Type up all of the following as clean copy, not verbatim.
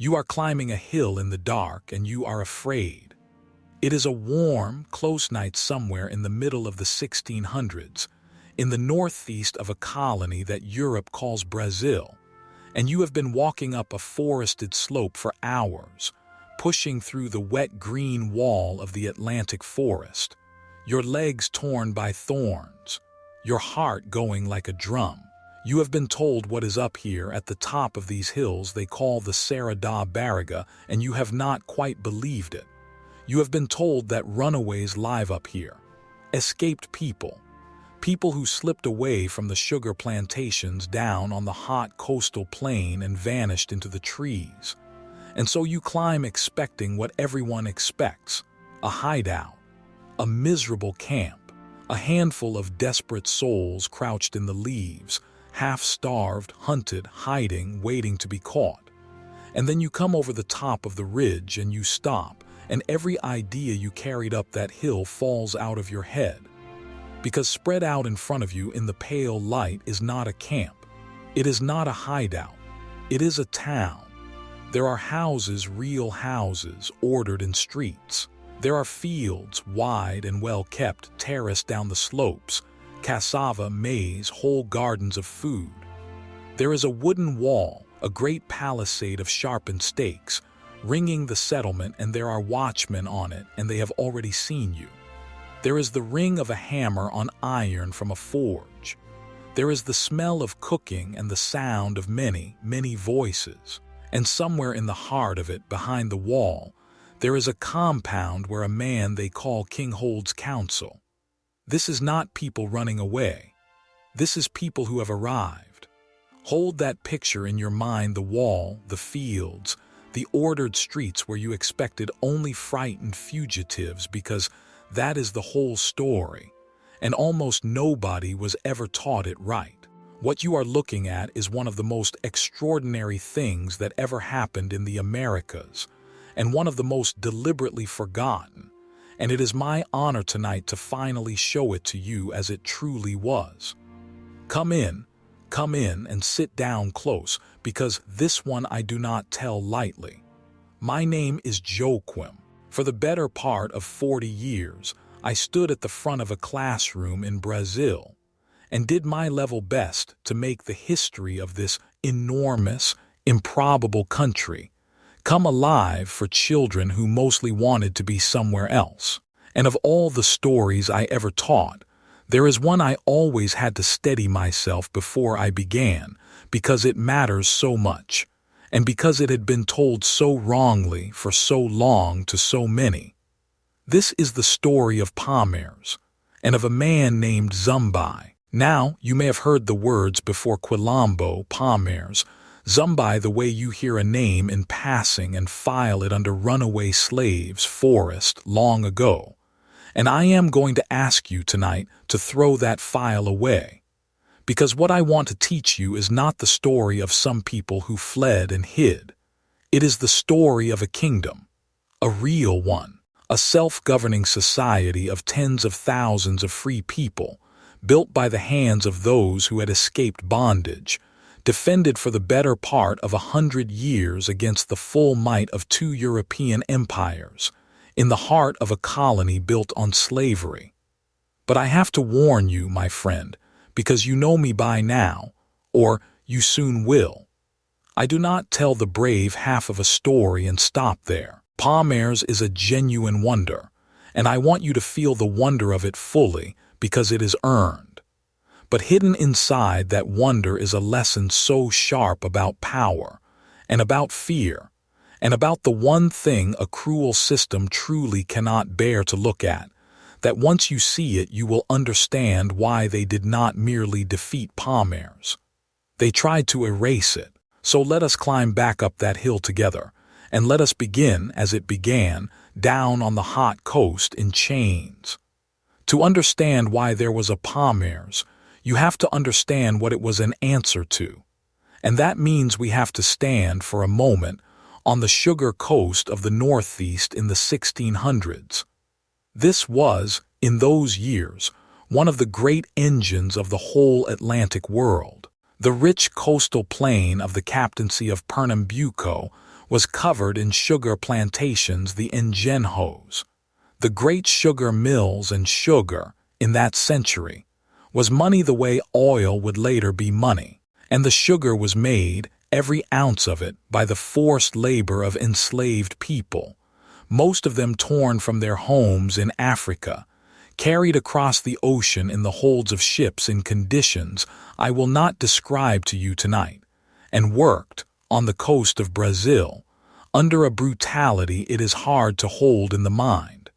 You are climbing a hill in the dark and you are afraid. It is a warm, close night somewhere in the middle of the 1600s, in the northeast of a colony that Europe calls Brazil, and you have been walking up a forested slope for hours, pushing through the wet green wall of the Atlantic forest, your legs torn by thorns, your heart going like a drum. You have been told what is up here at the top of these hills they call the Serra da Barriga, and you have not quite believed it. You have been told that runaways live up here, escaped people who slipped away from the sugar plantations down on the hot coastal plain and vanished into the trees. And so you climb expecting what everyone expects, a hideout, a miserable camp, a handful of desperate souls crouched in the leaves, half-starved, hunted, hiding, waiting to be caught. And then you come over the top of the ridge and you stop, and every idea you carried up that hill falls out of your head. Because spread out in front of you in the pale light is not a camp. It is not a hideout. It is a town. There are houses, real houses, ordered in streets. There are fields, wide and well-kept, terraced down the slopes, cassava, maize, whole gardens of food. There is a wooden wall, a great palisade of sharpened stakes, ringing the settlement, and there are watchmen on it, and they have already seen you. There is the ring of a hammer on iron from a forge. There is the smell of cooking and the sound of many, many voices. And somewhere in the heart of it, behind the wall, there is a compound where a man they call king holds council. This is not people running away. This is people who have arrived. Hold that picture in your mind, the wall, the fields, the ordered streets where you expected only frightened fugitives, because that is the whole story, and almost nobody was ever taught it right. What you are looking at is one of the most extraordinary things that ever happened in the Americas, and one of the most deliberately forgotten, and it is my honor tonight to finally show it to you as it truly was. Come in and sit down close, because this one I do not tell lightly. My name is Joaquim. For the better part of 40 years, I stood at the front of a classroom in Brazil and did my level best to make the history of this enormous, improbable country come alive for children who mostly wanted to be somewhere else. And of all the stories I ever taught, there is one I always had to steady myself before I began, because it matters so much, and because it had been told so wrongly for so long to so many. This is the story of Palmares, and of a man named Zumbi. Now, you may have heard the words before: quilombo, Palmares, Zumbi, the way you hear a name in passing and file it under runaway slaves, forest, long ago. And I am going to ask you tonight to throw that file away. Because what I want to teach you is not the story of some people who fled and hid. It is the story of a kingdom, a real one, a self-governing society of tens of thousands of free people, built by the hands of those who had escaped bondage, defended for the better part of 100 years against the full might of 2 European empires, in the heart of a colony built on slavery. But I have to warn you, my friend, because you know me by now, or you soon will. I do not tell the brave half of a story and stop there. Palmares is a genuine wonder, and I want you to feel the wonder of it fully, because it is earned. But hidden inside that wonder is a lesson so sharp about power, and about fear, and about the one thing a cruel system truly cannot bear to look at, that once you see it you will understand why they did not merely defeat Palmares. They tried to erase it. So let us climb back up that hill together, and let us begin as it began, down on the hot coast in chains. To understand why there was a Palmares, you have to understand what it was an answer to. And that means we have to stand for a moment on the sugar coast of the Northeast in the 1600s. This was, in those years, one of the great engines of the whole Atlantic world. The rich coastal plain of the captaincy of Pernambuco was covered in sugar plantations, the engenhos. The great sugar mills, and sugar, in that century, was money the way oil would later be money, and the sugar was made, every ounce of it, by the forced labor of enslaved people, most of them torn from their homes in Africa, carried across the ocean in the holds of ships in conditions I will not describe to you tonight, and worked, on the coast of Brazil, under a brutality it is hard to hold in the mind.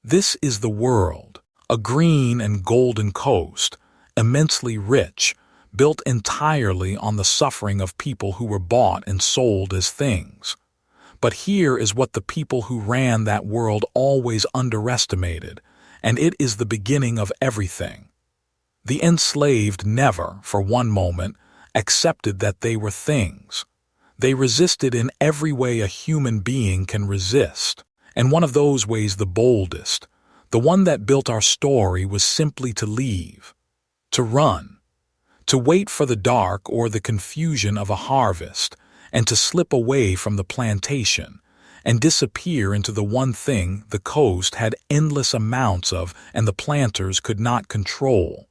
This is the world, a green and golden coast, immensely rich, built entirely on the suffering of people who were bought and sold as things. But here is what the people who ran that world always underestimated, and it is the beginning of everything. The enslaved never, for one moment, accepted that they were things. They resisted in every way a human being can resist, and one of those ways, the boldest, the one that built our story, was simply to leave, to run, to wait for the dark or the confusion of a harvest, and to slip away from the plantation and disappear into the one thing the coast had endless amounts of and the planters could not control: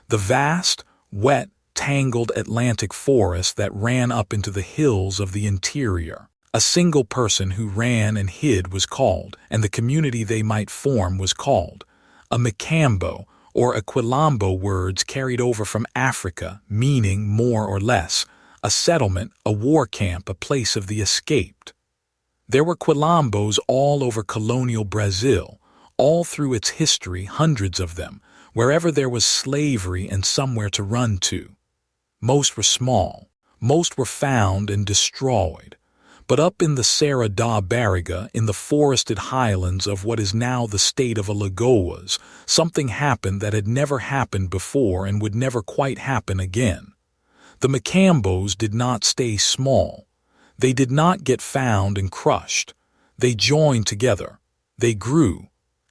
the vast, wet, tangled Atlantic forest that ran up into the hills of the interior. A single person who ran and hid was called, and the community they might form was called, a Macaco or a quilombo, words carried over from Africa, meaning more or less a settlement, a war camp, a place of the escaped. There were quilombos all over colonial Brazil, all through its history, hundreds of them, wherever there was slavery and somewhere to run to. Most were small, most were found and destroyed. But up in the Serra da Barriga, in the forested highlands of what is now the state of Alagoas, something happened that had never happened before and would never quite happen again. The Macambos did not stay small. They did not get found and crushed. They joined together. They grew.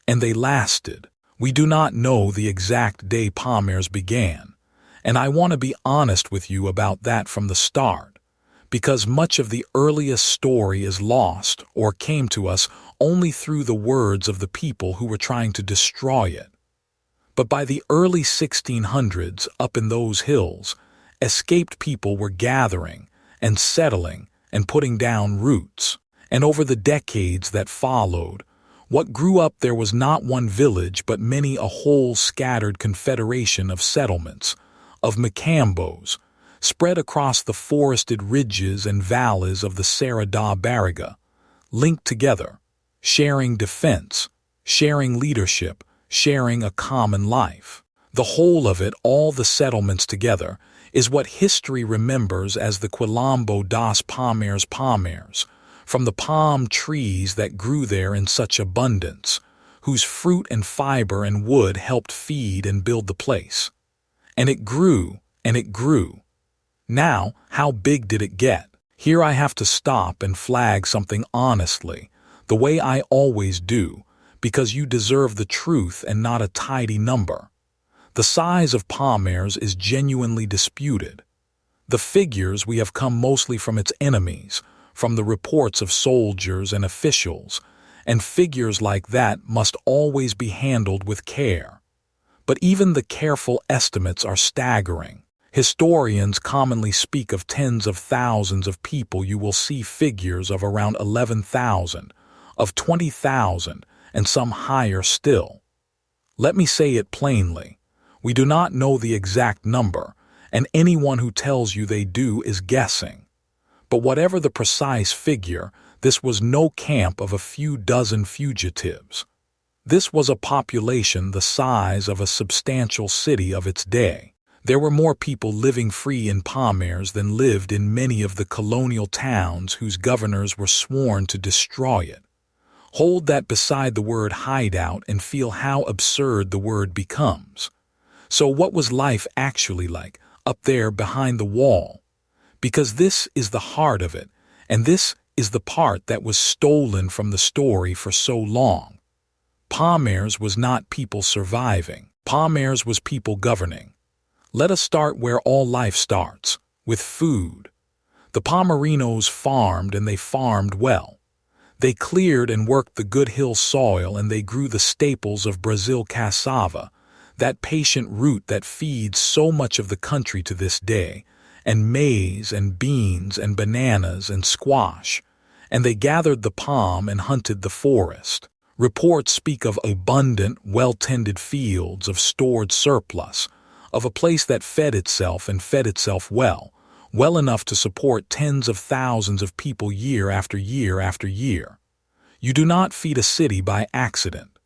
And they lasted. We do not know the exact day Palmares began, and I want to be honest with you about that from the start, because much of the earliest story is lost or came to us only through the words of the people who were trying to destroy it. But by the early 1600s, up in those hills, escaped people were gathering and settling and putting down roots, and over the decades that followed, what grew up there was not one village but many, a whole scattered confederation of settlements, of Macambos, spread across the forested ridges and valleys of the Serra da Barriga, linked together, sharing defense, sharing leadership, sharing a common life. The whole of it, all the settlements together, is what history remembers as the Quilombo das Palmares, from the palm trees that grew there in such abundance, whose fruit and fiber and wood helped feed and build the place. And it grew, and it grew. Now, how big did it get? Here I have to stop and flag something honestly, the way I always do, because you deserve the truth and not a tidy number. The size of Palmares is genuinely disputed. The figures we have come mostly from its enemies, from the reports of soldiers and officials, and figures like that must always be handled with care. But even the careful estimates are staggering. Historians commonly speak of tens of thousands of people. You will see figures of around 11,000, of 20,000, and some higher still. Let me say it plainly. We do not know the exact number, and anyone who tells you they do is guessing. But whatever the precise figure, this was no camp of a few dozen fugitives. This was a population the size of a substantial city of its day. There were more people living free in Palmares than lived in many of the colonial towns whose governors were sworn to destroy it. Hold that beside the word hideout and feel how absurd the word becomes. So what was life actually like, up there behind the wall? Because this is the heart of it, and this is the part that was stolen from the story for so long. Palmares was not people surviving. Palmares was people governing. Let us start where all life starts, with food. The Palmarinos farmed, and they farmed well. They cleared and worked the good hill soil, and they grew the staples of Brazil cassava, that patient root that feeds so much of the country to this day, and maize and beans and bananas and squash, and they gathered the palm and hunted the forest. Reports speak of abundant, well-tended fields, of stored surplus, of a place that fed itself and fed itself well enough to support tens of thousands of people year after year after year. You do not feed a city by accident.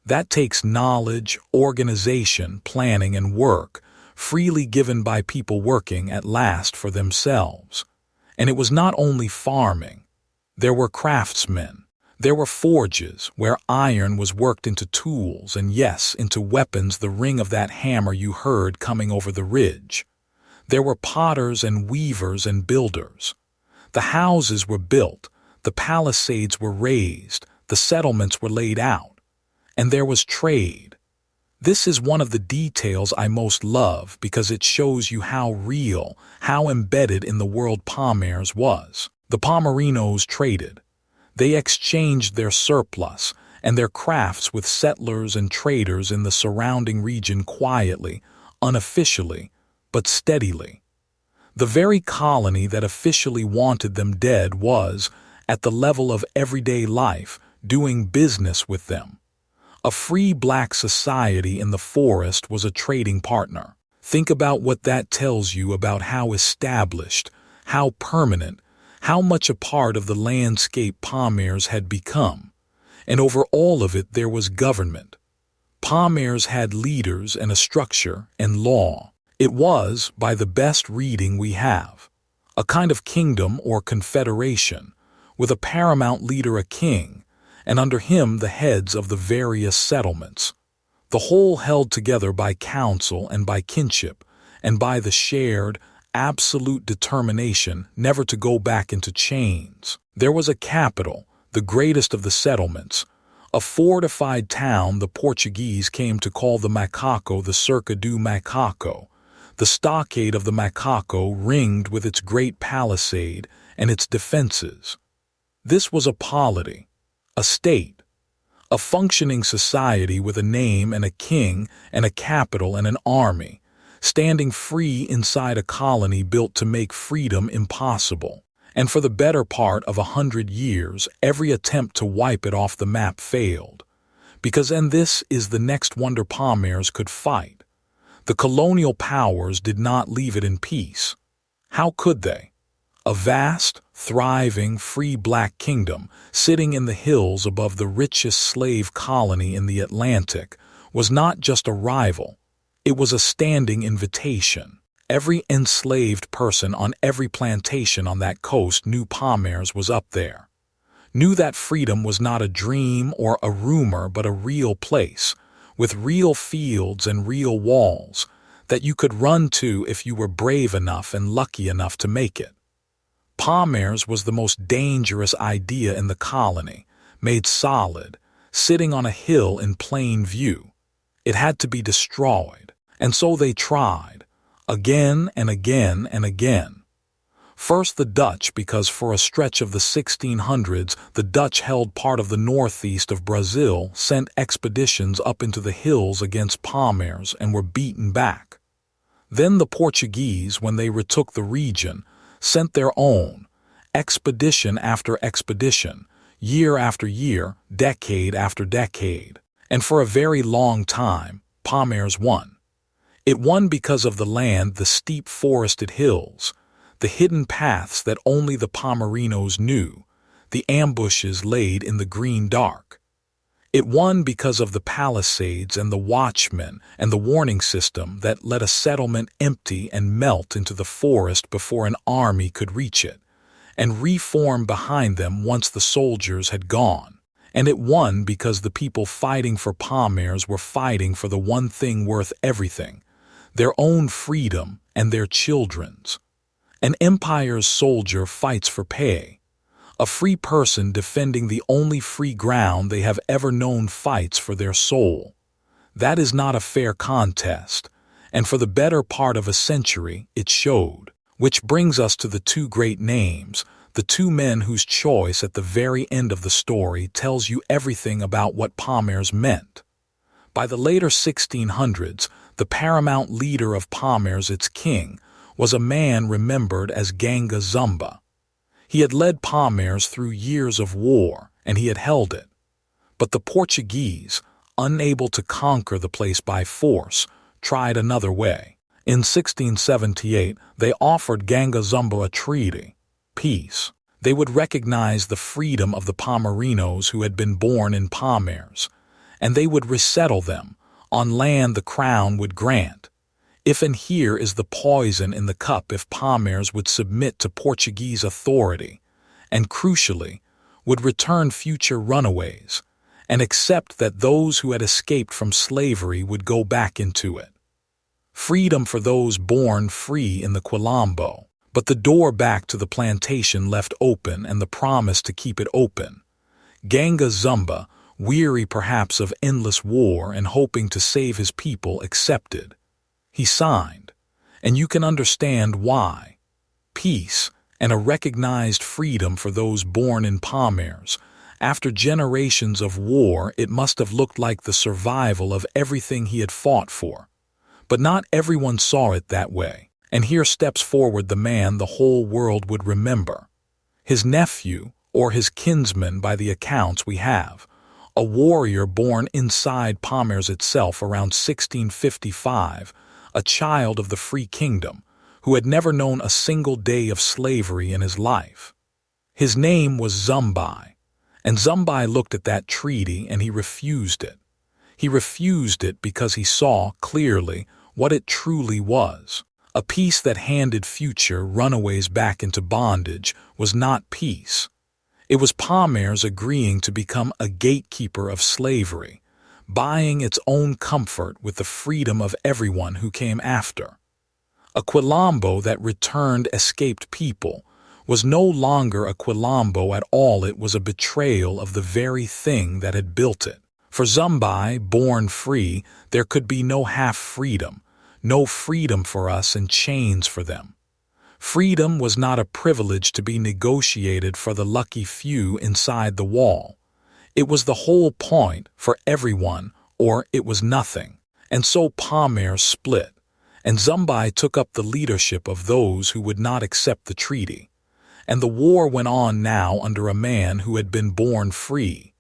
That takes knowledge, organization, planning, and work, freely given by people working at last for themselves. And it was not only farming. There were craftsmen. There were forges where iron was worked into tools, and yes, into weapons, the ring of that hammer you heard coming over the ridge. There were potters and weavers and builders. The houses were built, the palisades were raised, the settlements were laid out. And there was trade. This is one of the details I most love because it shows you how real, how embedded in the world Palmares was. The Palmarinos traded. They exchanged their surplus and their crafts with settlers and traders in the surrounding region quietly, unofficially, but steadily. The very colony that officially wanted them dead was, at the level of everyday life, doing business with them. A free black society in the forest was a trading partner. Think about what that tells you about how established, how permanent, how much a part of the landscape Palmares had become. And over all of it there was government. Palmares had leaders and a structure and law. It was, by the best reading we have, a kind of kingdom or confederation, with a paramount leader, a king, and under him the heads of the various settlements, the whole held together by counsel and by kinship, and by the shared, absolute determination never to go back into chains. There was a capital, the greatest of the settlements, a fortified town the Portuguese came to call the Macaco, the Cerca do Macaco, the stockade of the Macaco ringed with its great palisade and its defenses. This was a polity, a state, a functioning society with a name and a king and a capital and an army, standing free inside a colony built to make freedom impossible. And for the better part of 100 years, every attempt to wipe it off the map failed. Because, and this is the next wonder Palmares could fight, the colonial powers did not leave it in peace. How could they? A vast, thriving, free black kingdom, sitting in the hills above the richest slave colony in the Atlantic, was not just a rival. It was a standing invitation. Every enslaved person on every plantation on that coast knew Palmares was up there, knew that freedom was not a dream or a rumor but a real place, with real fields and real walls, that you could run to if you were brave enough and lucky enough to make it. Palmares was the most dangerous idea in the colony, made solid, sitting on a hill in plain view. It had to be destroyed, and so they tried, again and again and again. First the Dutch, because for a stretch of the 1600s the Dutch held part of the northeast of Brazil, sent expeditions up into the hills against Palmares and were beaten back. Then the Portuguese, when they retook the region, sent their own, expedition after expedition, year after year, decade after decade. And for a very long time, Palmares won. It won because of the land, the steep forested hills, the hidden paths that only the Palmarinos knew, the ambushes laid in the green dark. It won because of the palisades and the watchmen and the warning system that let a settlement empty and melt into the forest before an army could reach it, and reform behind them once the soldiers had gone. And it won because the people fighting for Palmares were fighting for the one thing worth everything, their own freedom and their children's. An empire's soldier fights for pay. A free person defending the only free ground they have ever known fights for their soul. That is not a fair contest, and for the better part of a century it showed. Which brings us to the two great names, the two men whose choice at the very end of the story tells you everything about what Palmares meant. By the later 1600s, the paramount leader of Palmares, its king, was a man remembered as Ganga Zumba. He had led Palmares through years of war, and he had held it. But the Portuguese, unable to conquer the place by force, tried another way. In 1678, they offered Ganga Zumba a treaty, peace. They would recognize the freedom of the Palmarinos who had been born in Palmares, and they would resettle them on land the crown would grant. If and here is the poison in the cup if Palmares would submit to Portuguese authority, and crucially, would return future runaways, and accept that those who had escaped from slavery would go back into it. Freedom for those born free in the quilombo, but the door back to the plantation left open and the promise to keep it open. Ganga Zumba, weary perhaps of endless war and hoping to save his people, accepted. He signed, and you can understand why. Peace and a recognized freedom for those born in Palmares. After generations of war, it must have looked like the survival of everything he had fought for. But not everyone saw it that way, and here steps forward the man the whole world would remember. His nephew, or his kinsman by the accounts we have, a warrior born inside Palmares itself around 1655, a child of the free kingdom, who had never known a single day of slavery in his life. His name was Zumbi, and Zumbi looked at that treaty and he refused it. He refused it because he saw clearly what it truly was. A peace that handed future runaways back into bondage was not peace. It was Palmares agreeing to become a gatekeeper of slavery, buying its own comfort with the freedom of everyone who came after. A quilombo that returned escaped people was no longer a quilombo at all. It was a betrayal of the very thing that had built it. For Zumbi, born free, there could be no half-freedom, no freedom for us and chains for them. Freedom was not a privilege to be negotiated for the lucky few inside the wall. It was the whole point for everyone, or it was nothing. And so Palmares split, and Zumbi took up the leadership of those who would not accept the treaty. And the war went on now under a man who had been born free,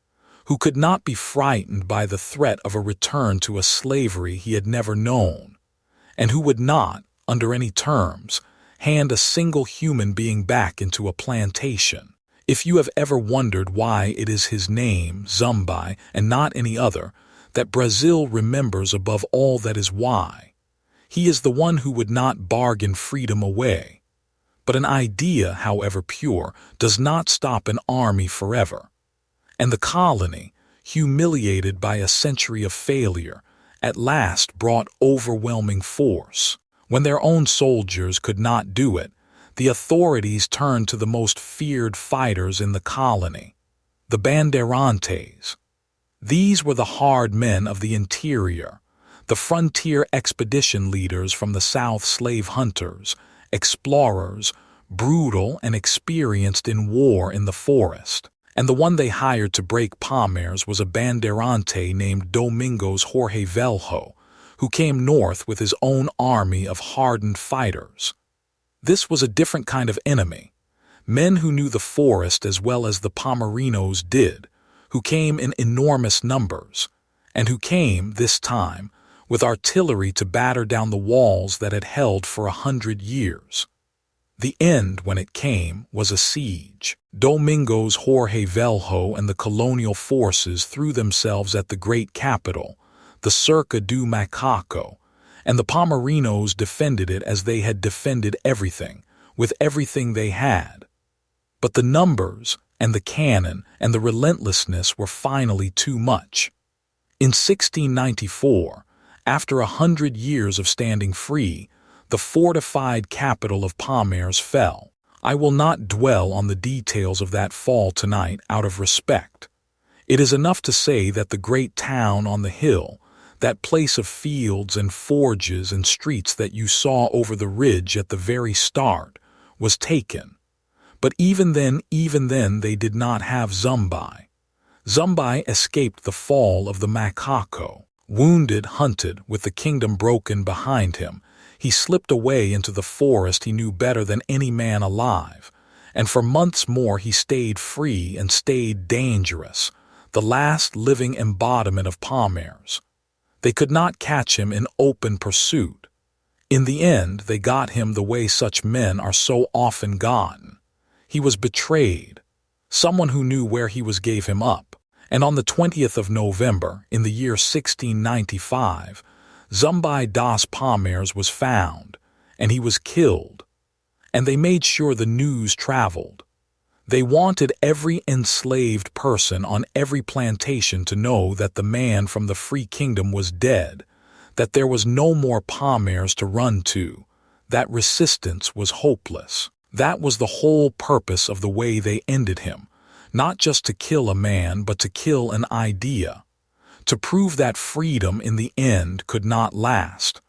who could not be frightened by the threat of a return to a slavery he had never known, and who would not, under any terms, hand a single human being back into a plantation. If you have ever wondered why it is his name, Zumbi, and not any other, that Brazil remembers above all, that is why. He is the one who would not bargain freedom away. But an idea, however pure, does not stop an army forever. And the colony, humiliated by a century of failure, at last brought overwhelming force. When their own soldiers could not do it, the authorities turned to the most feared fighters in the colony, the bandeirantes. These were the hard men of the interior, the frontier expedition leaders from the south, slave hunters, explorers, brutal and experienced in war in the forest. And the one they hired to break Palmares was a bandeirante named Domingos Jorge Velho, who came north with his own army of hardened fighters. This was a different kind of enemy, men who knew the forest as well as the Palmarinos did, who came in enormous numbers, and who came, this time, with artillery to batter down the walls that had held for 100 years. The end, when it came, was a siege. Domingos Jorge Velho and the colonial forces threw themselves at the great capital, the Cerca do Macaco, and the Palmarinos defended it as they had defended everything, with everything they had. But the numbers and the cannon and the relentlessness were finally too much. In 1694, after 100 years of standing free, the fortified capital of Palmares fell. I will not dwell on the details of that fall tonight out of respect. It is enough to say that the great town on the hill, that place of fields and forges and streets that you saw over the ridge at the very start, was taken. But even then they did not have Zumbi. Zumbi escaped the fall of the Macaco. Wounded, hunted, with the kingdom broken behind him, he slipped away into the forest he knew better than any man alive, and for months more he stayed free and stayed dangerous, the last living embodiment of Palmares. They could not catch him in open pursuit. In the end, they got him the way such men are so often gotten. He was betrayed. Someone who knew where he was gave him up, and on the 20th of November, in the year 1695, Zumbi das Palmares was found, and he was killed. And they made sure the news traveled. They wanted every enslaved person on every plantation to know that the man from the free kingdom was dead, that there was no more Palmares to run to, that resistance was hopeless. That was the whole purpose of the way they ended him, not just to kill a man, but to kill an idea, to prove that freedom in the end could not last.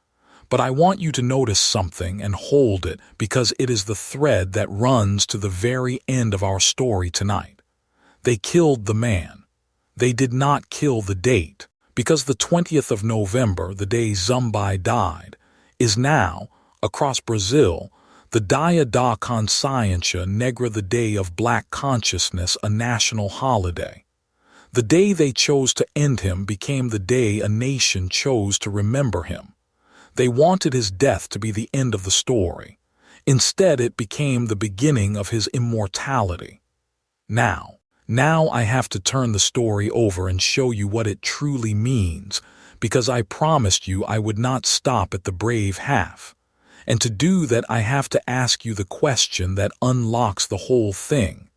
But I want you to notice something and hold it, because it is the thread that runs to the very end of our story tonight. They killed the man. They did not kill the date, because the 20th of November, the day Zumbi died, is now, across Brazil, the Dia da Consciência Negra, the Day of Black Consciousness, a national holiday. The day they chose to end him became the day a nation chose to remember him. They wanted his death to be the end of the story. Instead, it became the beginning of his immortality. Now I have to turn the story over and show you what it truly means, because I promised you I would not stop at the brave half. And to do that, I have to ask you the question that unlocks the whole thing.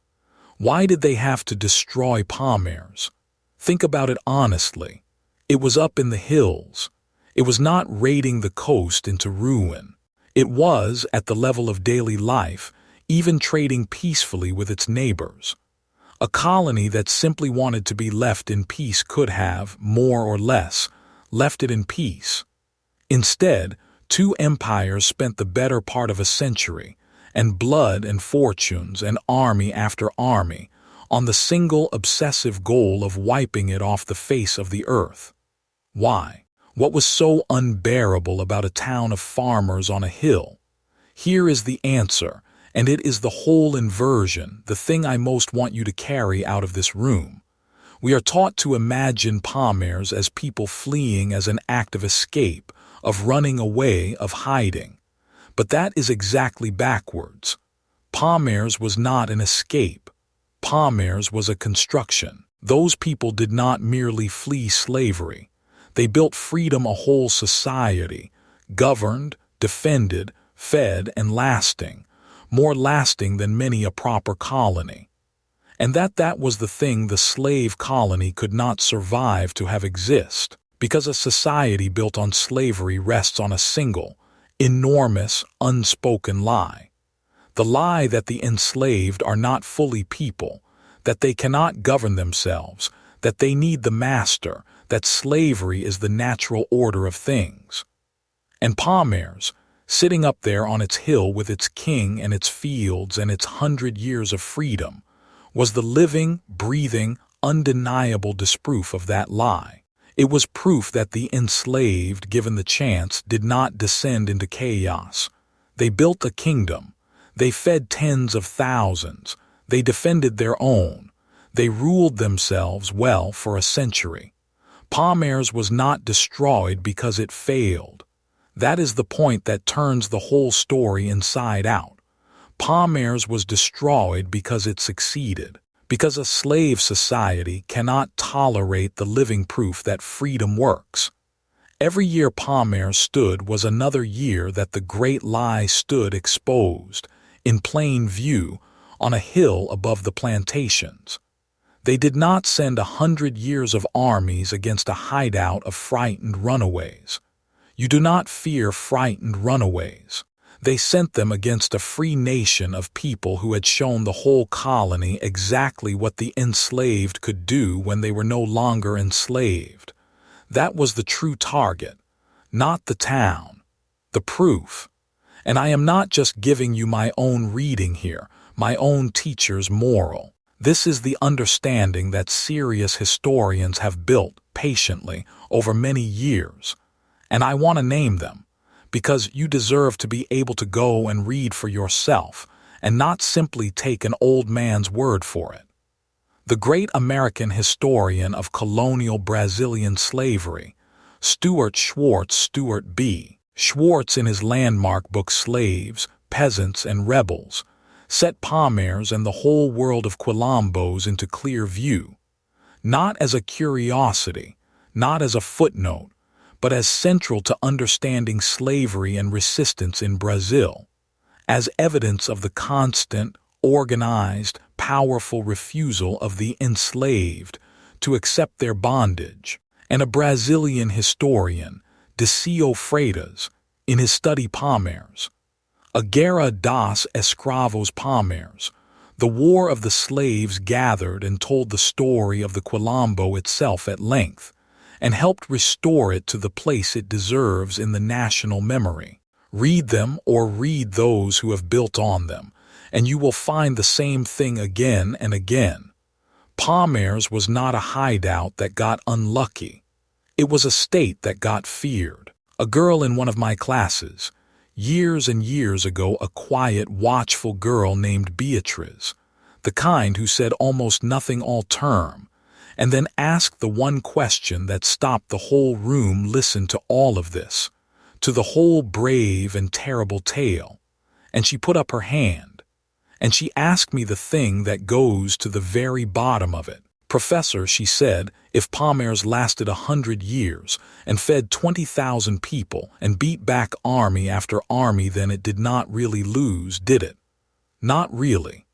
Why did they have to destroy Palmares? Think about it honestly. It was up in the hills. It was not raiding the coast into ruin. It was, at the level of daily life, even trading peacefully with its neighbors. A colony that simply wanted to be left in peace could have, more or less, left it in peace. Instead, two empires spent the better part of a century, and blood and fortunes and army after army, on the single obsessive goal of wiping it off the face of the earth. Why? What was so unbearable about a town of farmers on a hill? Here is the answer, and it is the whole inversion, the thing I most want you to carry out of this room. We are taught to imagine Palmares as people fleeing as an act of escape, of running away, of hiding. But that is exactly backwards. Palmares was not an escape. Palmares was a construction. Those people did not merely flee slavery. They built freedom, a whole society, governed, defended, fed, and lasting, more lasting than many a proper colony. And that was the thing the slave colony could not survive to have exist, because a society built on slavery rests on a single, enormous, unspoken lie. The lie that the enslaved are not fully people, that they cannot govern themselves, that they need the master, that slavery is the natural order of things. And Palmares, sitting up there on its hill with its king and its fields and its 100 years of freedom, was the living, breathing, undeniable disproof of that lie. It was proof that the enslaved, given the chance, did not descend into chaos. They built a kingdom. They fed tens of thousands. They defended their own. They ruled themselves well for a century. Palmares was not destroyed because it failed. That is the point that turns the whole story inside out. Palmares was destroyed because it succeeded, because a slave society cannot tolerate the living proof that freedom works. Every year Palmares stood was another year that the great lie stood exposed, in plain view, on a hill above the plantations. They did not send 100 years of armies against a hideout of frightened runaways. You do not fear frightened runaways. They sent them against a free nation of people who had shown the whole colony exactly what the enslaved could do when they were no longer enslaved. That was the true target, not the town, the proof. And I am not just giving you my own reading here, my own teacher's moral. This is the understanding that serious historians have built patiently over many years. And I want to name them, because you deserve to be able to go and read for yourself and not simply take an old man's word for it. The great American historian of colonial Brazilian slavery, Stuart Schwartz Stuart B. Schwartz, in his landmark book Slaves, Peasants, and Rebels, set Palmares and the whole world of quilombos into clear view, not as a curiosity, not as a footnote, but as central to understanding slavery and resistance in Brazil, as evidence of the constant, organized, powerful refusal of the enslaved to accept their bondage. And a Brazilian historian, Decio Freitas, in his study Palmares, A Guerra dos Escravos Palmares, the War of the Slaves, gathered and told the story of the quilombo itself at length, and helped restore it to the place it deserves in the national memory. Read them or read those who have built on them, and you will find the same thing again and again. Palmares was not a hideout that got unlucky. It was a state that got feared. A girl in one of my classes, years and years ago, a quiet, watchful girl named Beatriz, the kind who said almost nothing all term, and then asked the one question that stopped the whole room listen to all of this, to the whole brave and terrible tale. And she put up her hand, and she asked me the thing that goes to the very bottom of it. "Professor," she said, "if Palmares lasted 100 years and fed 20,000 people and beat back army after army, then it did not really lose, did it?" Not really.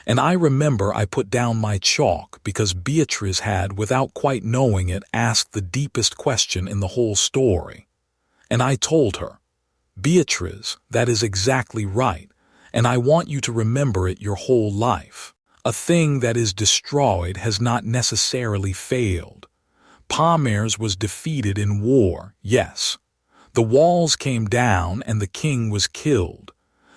And I remember I put down my chalk because Beatriz had, without quite knowing it, asked the deepest question in the whole story. And I told her, "Beatriz, that is exactly right, and I want you to remember it your whole life. A thing that is destroyed has not necessarily failed. Palmares was defeated in war, yes. The walls came down and the king was killed.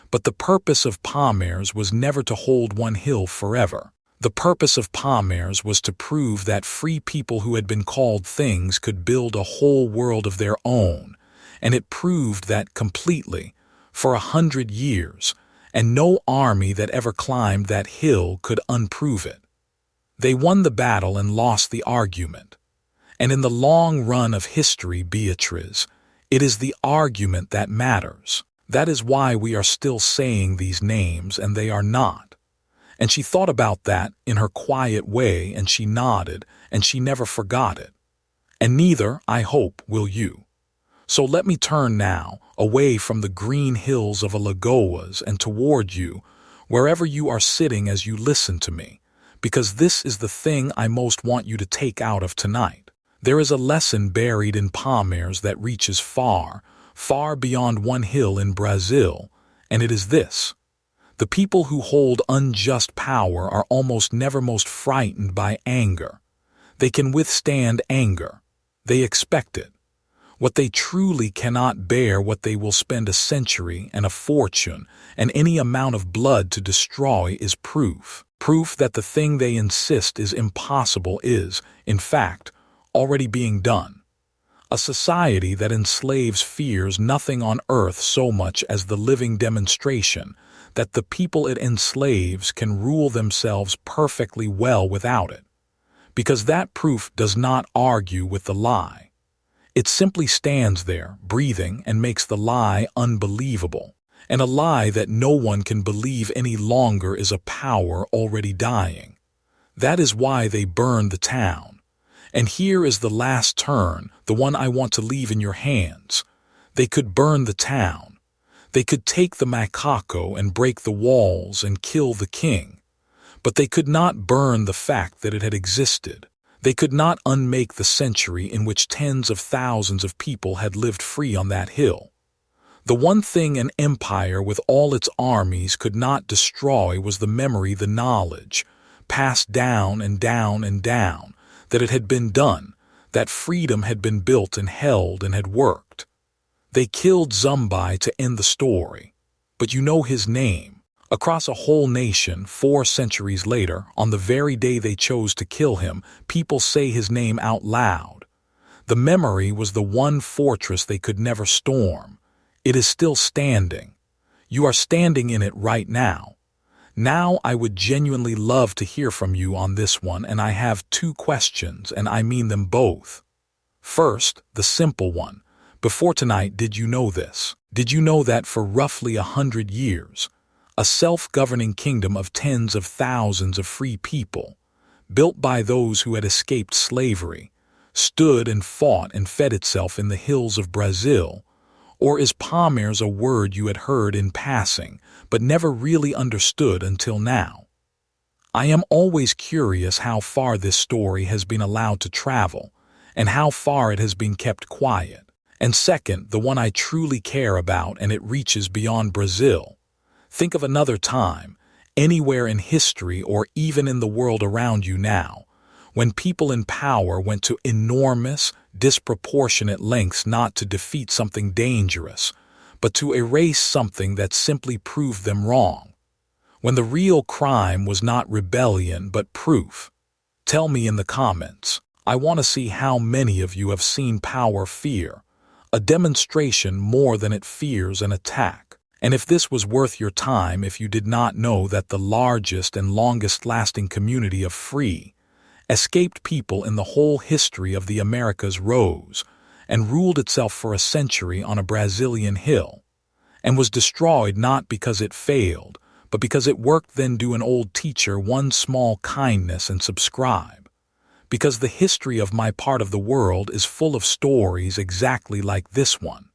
But the purpose of Palmares was never to hold one hill forever. The purpose of Palmares was to prove that free people who had been called things could build a whole world of their own, and it proved that completely, for 100 years, and no army that ever climbed that hill could unprove it. They won the battle and lost the argument. And in the long run of history, Beatriz, it is the argument that matters. That is why we are still saying these names and they are not." And she thought about that in her quiet way, and she nodded, and she never forgot it. And neither, I hope, will you. So let me turn now, away from the green hills of Alagoas and toward you, wherever you are sitting as you listen to me, because this is the thing I most want you to take out of tonight. There is a lesson buried in Palmares that reaches far, far beyond one hill in Brazil, and it is this. The people who hold unjust power are almost never most frightened by anger. They can withstand anger. They expect it. What they truly cannot bear, what they will spend a century and a fortune and any amount of blood to destroy, is proof. Proof that the thing they insist is impossible is, in fact, already being done. A society that enslaves fears nothing on earth so much as the living demonstration that the people it enslaves can rule themselves perfectly well without it, because that proof does not argue with the lie. It simply stands there, breathing, and makes the lie unbelievable. And a lie that no one can believe any longer is a power already dying. That is why they burn the town. And here is the last turn, the one I want to leave in your hands. They could burn the town. They could take the Macaco and break the walls and kill the king. But they could not burn the fact that it had existed. They could not unmake the century in which tens of thousands of people had lived free on that hill. The one thing an empire with all its armies could not destroy was the memory, the knowledge, passed down and down and down, that it had been done, that freedom had been built and held and had worked. They killed Zumbi to end the story, but you know his name. Across a whole nation, 4 centuries later, on the very day they chose to kill him, people say his name out loud. The memory was the one fortress they could never storm. It is still standing. You are standing in it right now. Now I would genuinely love to hear from you on this one, and I have 2 questions, and I mean them both. First, the simple one. Before tonight, did you know this? Did you know that for roughly 100 years, a self-governing kingdom of tens of thousands of free people, built by those who had escaped slavery, stood and fought and fed itself in the hills of Brazil? Or is Palmares a word you had heard in passing, but never really understood until now? I am always curious how far this story has been allowed to travel, and how far it has been kept quiet. And second, the one I truly care about, and it reaches beyond Brazil. Think of another time, anywhere in history or even in the world around you now, when people in power went to enormous, disproportionate lengths not to defeat something dangerous, but to erase something that simply proved them wrong. When the real crime was not rebellion but proof. Tell me in the comments. I want to see how many of you have seen power fear a demonstration more than it fears an attack. And if this was worth your time, if you did not know that the largest and longest-lasting community of free, escaped people in the whole history of the Americas rose and ruled itself for a century on a Brazilian hill, and was destroyed not because it failed, but because it worked, then do an old teacher one small kindness and subscribe. Because the history of my part of the world is full of stories exactly like this one.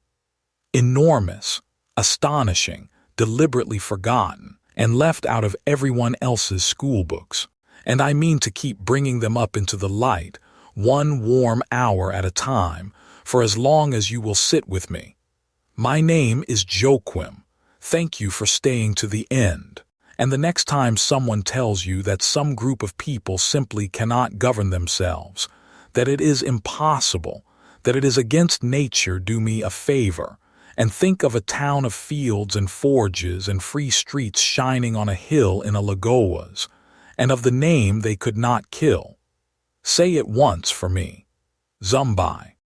Enormous, astonishing, deliberately forgotten, and left out of everyone else's schoolbooks. And I mean to keep bringing them up into the light, 1 warm hour at a time, for as long as you will sit with me. My name is Joaquim. Thank you for staying to the end. And the next time someone tells you that some group of people simply cannot govern themselves, that it is impossible, that it is against nature, do me a favor, and think of a town of fields and forges and free streets shining on a hill in Alagoas, and of the name they could not kill. Say it once for me. Zumbi.